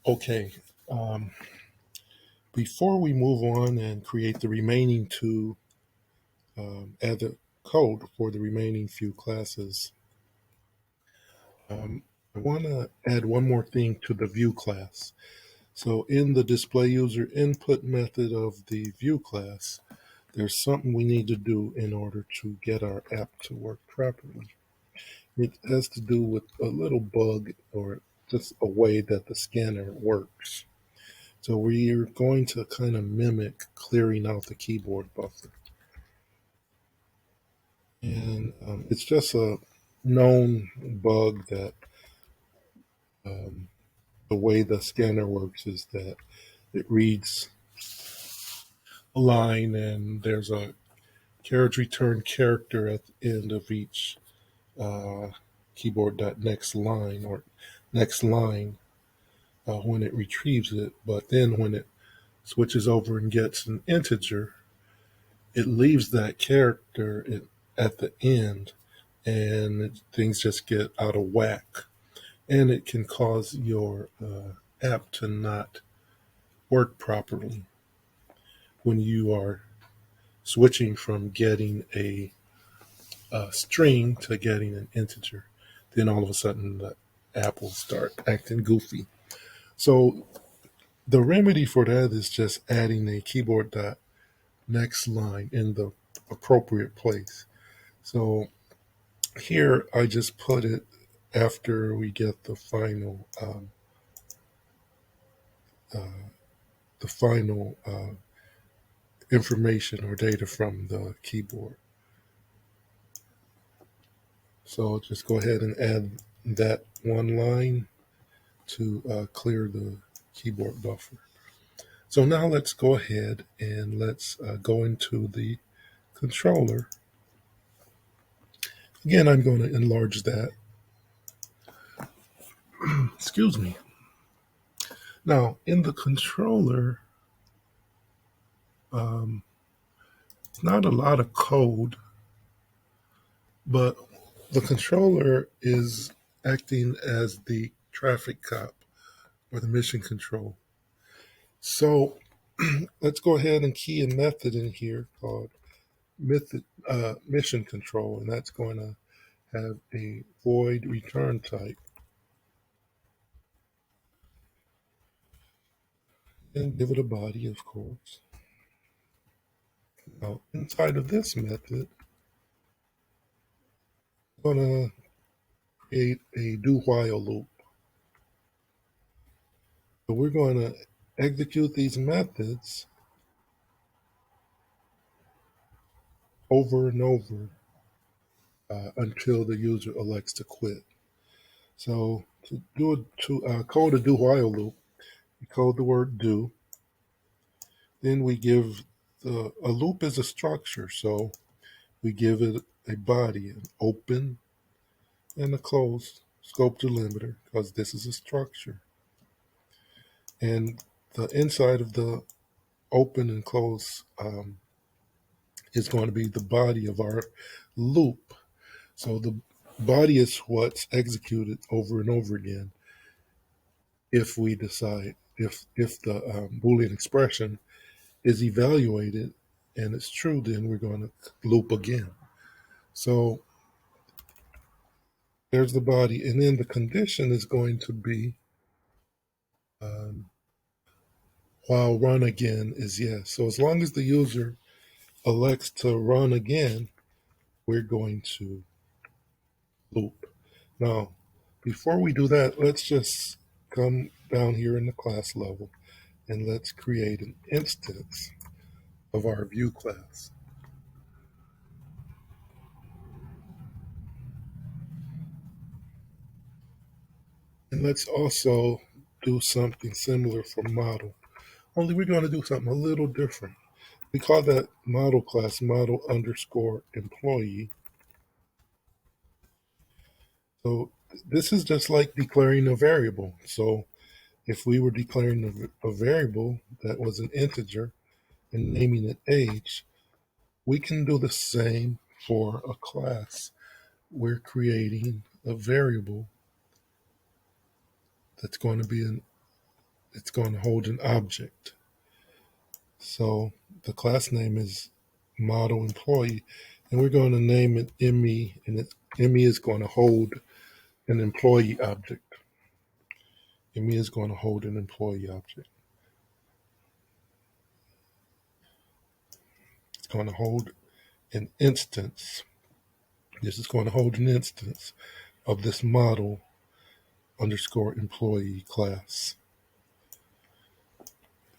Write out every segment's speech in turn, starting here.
Okay, um, before we move on and create the remaining two, add the code for the remaining few classes, I want to add one more thing to the view class. So in the display user input method of the view class, there's something we need to do in order to get our app to work properly. It has to do with a little bug or just a way that the scanner works. So we're going to kind of mimic clearing out the keyboard buffer. And it's just a known bug that um, the way the scanner works is that it reads a line and there's a carriage return character at the end of each uh, keyboard.next line or next line when it retrieves it. But then when it switches over and gets an integer, it leaves that character at the end and things just get out of whack. And it can cause your app to not work properly when you are switching from getting a string to getting an integer. Then all of a sudden the app will start acting goofy. So the remedy for that is just adding a keyboard dot next line in the appropriate place. So here I just put it after we get uh, the final information or data from the keyboard. So just go ahead and add that one line to clear the keyboard buffer. So now let's go ahead and let's go into the controller. Again, I'm going to enlarge that. Excuse me. Now, in the controller, um, it's not a lot of code, but the controller is acting as the traffic cop or the mission control. So let's go ahead and key a method in here called mission control, and that's going to have a void return type and give it a body, of course. Now, inside of this method, I'm going to create a do while loop. So we're going to execute these methods over and over until the user elects to quit. So to code a do while loop, we code the word do. Then we give a loop is a structure, so we give it a body, an open and a close scope delimiter, because this is a structure. And the inside of the open and close is going to be the body of our loop. So the body is what's executed over and over again if we decide if the Boolean expression is evaluated and it's true, then we're going to loop again. So there's the body, and then the condition is going to be um, while run again is yes. So as long as the user elects to run again, we're going to loop. Now, before we do that, let's just come down here in the class level and let's create an instance of our view class. And let's also do something similar for model, only we're going to do something a little different. We call that model class model underscore employee. So this is just like declaring a variable. So if we were declaring a variable that was an integer and naming it age, we can do the same for a class. We're creating a variable that's going to be it's going to hold an object. So the class name is model employee, and we're going to name it ME, and ME is going to hold an employee object. ME is going to hold an employee object. It's going to hold an instance. This is going to hold an instance of this model underscore employee class.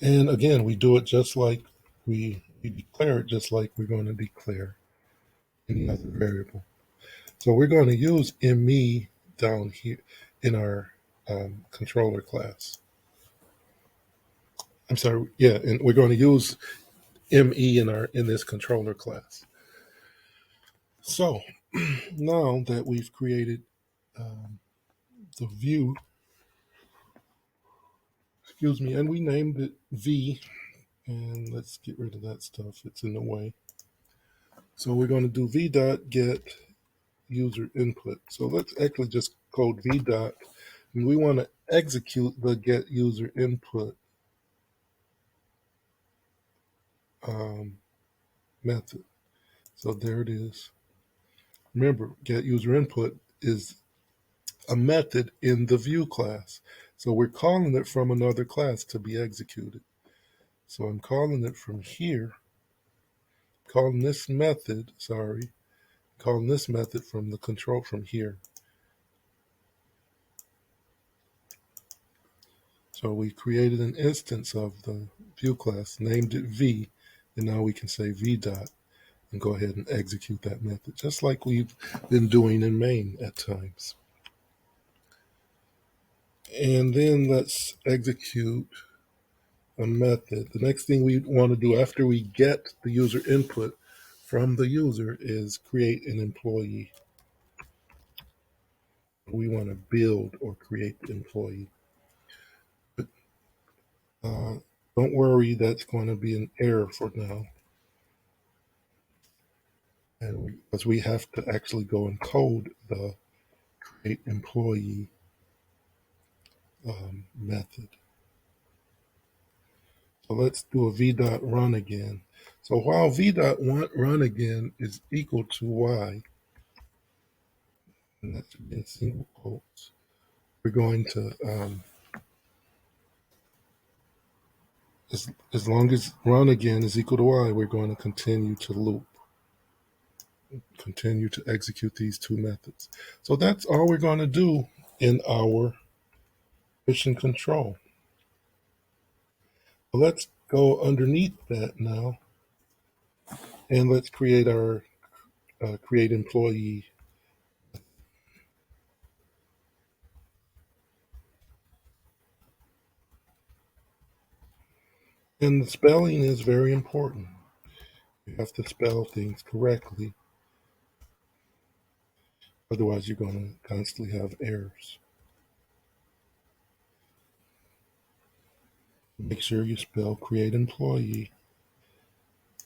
And again, we do it just like we declare it just like we're going to declare any other variable. So we're going to use ME down here in our controller class. I'm sorry, yeah, and we're going to use ME in this controller class. So now that we've created the view, excuse me, and we named it V, and let's get rid of that stuff. It's in the way. So we're going to do v dot get user input. So let's actually just code v dot, and we want to execute the get user input method. So there it is. Remember, get user input is a method in the view class. So we're calling it from another class to be executed. So I'm calling it from here, calling this method from the control from here. So we created an instance of the view class, named it v, and now we can say v dot and go ahead and execute that method, just like we've been doing in main at times. And then let's execute a method. The next thing we want to do after we get the user input from the user is create an employee. We want to build or create the employee. But don't worry, that's going to be an error for now. And because we have to actually go and code the create employee method. So let's do a v dot run again. So while v dot run again is equal to y, and that's in single quotes, we're going to, as long as run again is equal to y, we're going to continue to loop, continue to execute these two methods. So that's all we're going to do in our mission control. Well, let's go underneath that now, and let's create our create employee. And the spelling is very important. You have to spell things correctly. Otherwise, you're going to constantly have errors. Make sure you spell create employee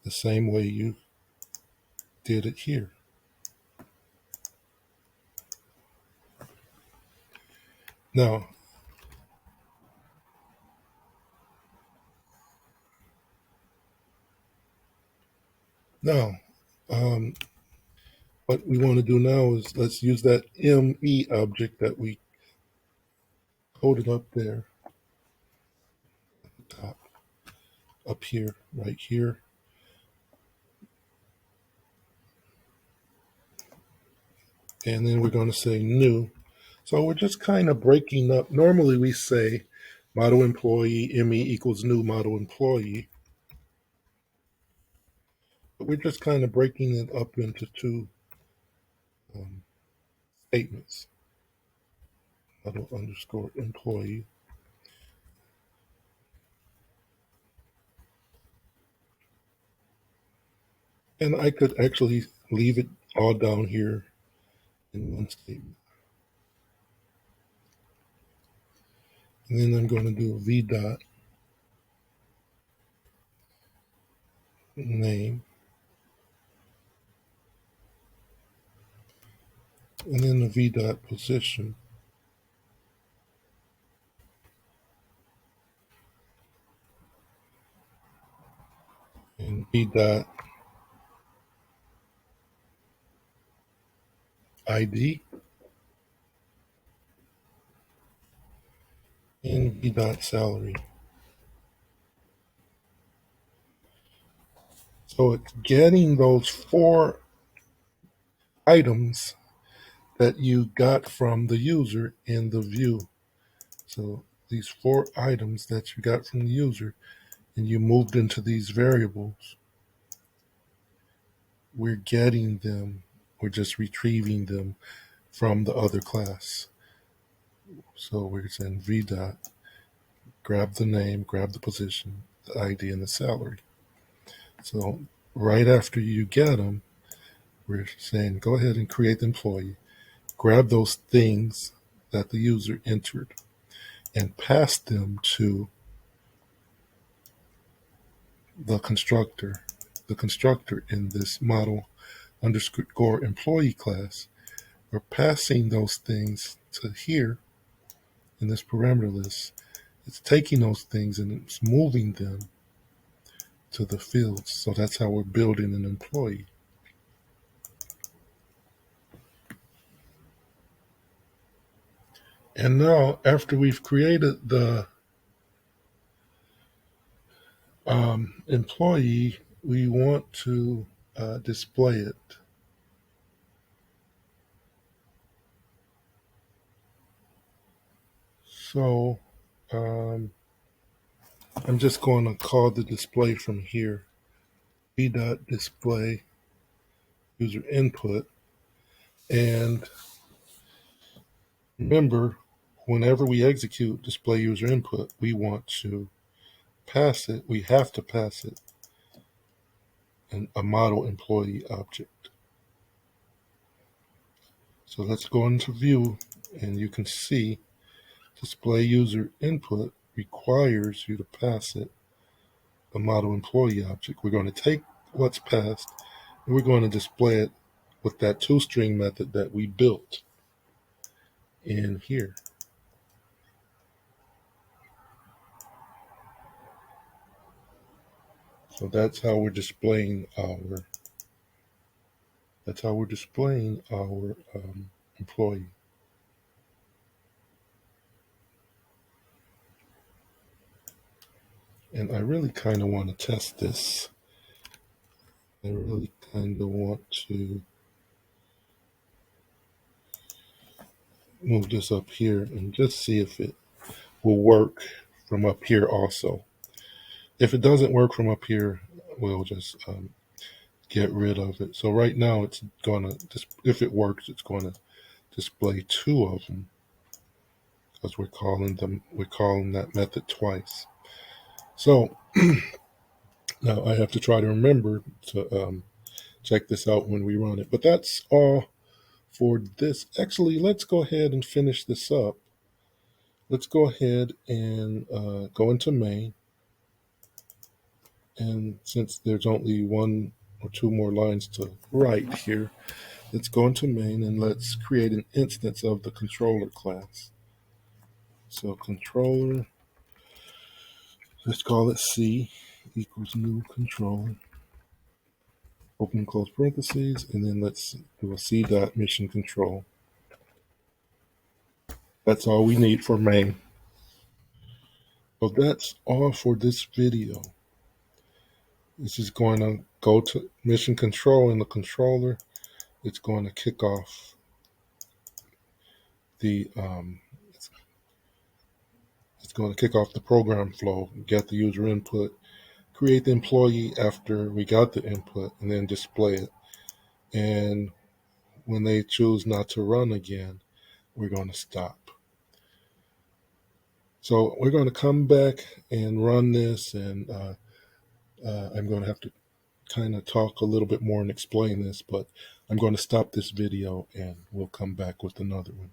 the same way you did it here. Now, what we want to do now is let's use that ME object that we coded up there, top, up here, right here. And then we're going to say new. So we're just kind of breaking up. Normally we say model employee ME equals new model employee. But we're just kind of breaking it up into two statements. Model underscore employee. And I could actually leave it all down here in one statement. And then I'm going to do a v dot name. And then the v dot position. v dot id and v dot salary. So it's getting those 4 items that you got from the user in the view. So these 4 items that you got from the user and you moved into these variables, we're getting them, we're just retrieving them from the other class. So we're saying v dot, grab the name, grab the position, the ID, and the salary. So right after you get them, we're saying go ahead and create the employee, grab those things that the user entered, and pass them to the constructor. The constructor in this model underscore employee class, we're passing those things to here in this parameter list. It's taking those things and it's moving them to the fields. So that's how we're building an employee. And now, after we've created the employee, we want to display it. So I'm just going to call the display from here v.display user input. And remember, whenever we execute display user input, we want to pass it, we have to pass it in a model employee object. So let's go into view, and you can see display user input requires you to pass it a model employee object. We're going to take what's passed and we're going to display it with that toString method that we built in here. So that's how we're displaying our employee. And I really kind of want to test this. I really kind of want to move this up here and just see if it will work from up here also. If it doesn't work from up here, we'll just get rid of it. So right now it's going to, if it works, it's going to display 2 of them because we're calling that method twice. So now I have to try to remember to check this out when we run it. But that's all for this. Actually, let's go ahead and finish this up. Let's go ahead and go into main. And since there's only 1 or 2 more lines to write here, let's go into main and let's create an instance of the controller class. So controller, let's call it C equals new controller, open and close parentheses, and then let's do a C dot mission control. That's all we need for main. So that's all for this video. This is going to go to mission control in the controller. It's going to kick off the it's going to kick off the program flow, get the user input, create the employee after we got the input, and then display it. And when they choose not to run again, we're going to stop. So we're going to come back and run this, and I'm going to have to kind of talk a little bit more and explain this, but I'm going to stop this video and we'll come back with another one.